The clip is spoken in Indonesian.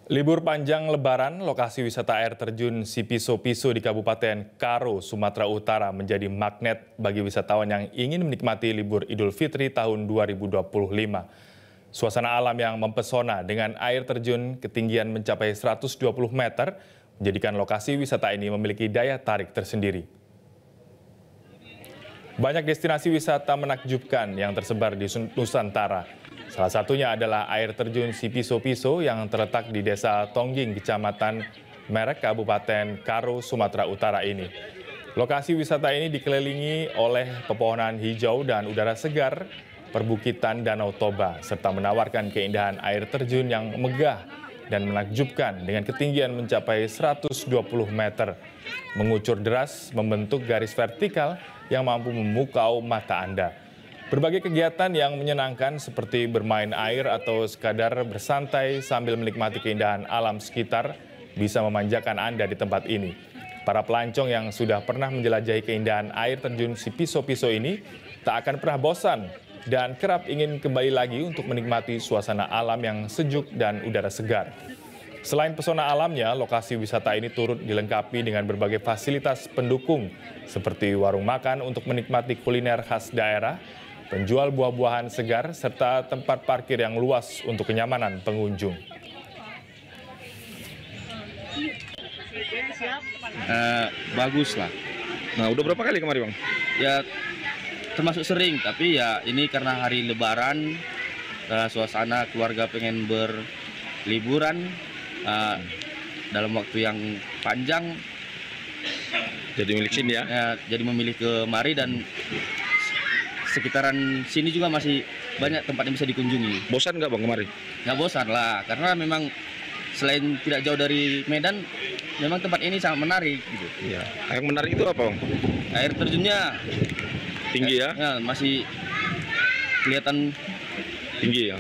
Libur panjang Lebaran, lokasi wisata air terjun Sipiso-Piso di Kabupaten Karo, Sumatera Utara menjadi magnet bagi wisatawan yang ingin menikmati libur Idul Fitri tahun 2025. Suasana alam yang mempesona dengan air terjun ketinggian mencapai 120 meter menjadikan lokasi wisata ini memiliki daya tarik tersendiri. Banyak destinasi wisata menakjubkan yang tersebar di Nusantara. Salah satunya adalah air terjun Sipiso-Piso yang terletak di Desa Tongging, Kecamatan Merek, Kabupaten Karo, Sumatera Utara ini. Lokasi wisata ini dikelilingi oleh pepohonan hijau dan udara segar, perbukitan Danau Toba, serta menawarkan keindahan air terjun yang megah dan menakjubkan dengan ketinggian mencapai 120 meter. Mengucur deras membentuk garis vertikal yang mampu memukau mata Anda. Berbagai kegiatan yang menyenangkan seperti bermain air atau sekadar bersantai sambil menikmati keindahan alam sekitar bisa memanjakan Anda di tempat ini. Para pelancong yang sudah pernah menjelajahi keindahan air terjun Sipiso-Piso ini tak akan pernah bosan dan kerap ingin kembali lagi untuk menikmati suasana alam yang sejuk dan udara segar. Selain pesona alamnya, lokasi wisata ini turut dilengkapi dengan berbagai fasilitas pendukung seperti warung makan untuk menikmati kuliner khas daerah, penjual buah-buahan segar, serta tempat parkir yang luas untuk kenyamanan pengunjung. Bagus lah. Nah, udah berapa kali kemarin, Bang? Ya, termasuk sering, tapi ya ini karena hari Lebaran, suasana keluarga pengen berliburan dalam waktu yang panjang. Jadi milik sini ya? Jadi memilih kemari dan sekitaran sini juga masih banyak tempat yang bisa dikunjungi. Bosan nggak, Bang, kemarin? Nggak bosan lah, karena memang selain tidak jauh dari Medan, memang tempat ini sangat menarik gitu. Iya. Yang menarik itu apa, Bang? Air terjunnya Tinggi ya? masih kelihatan Tinggi ya?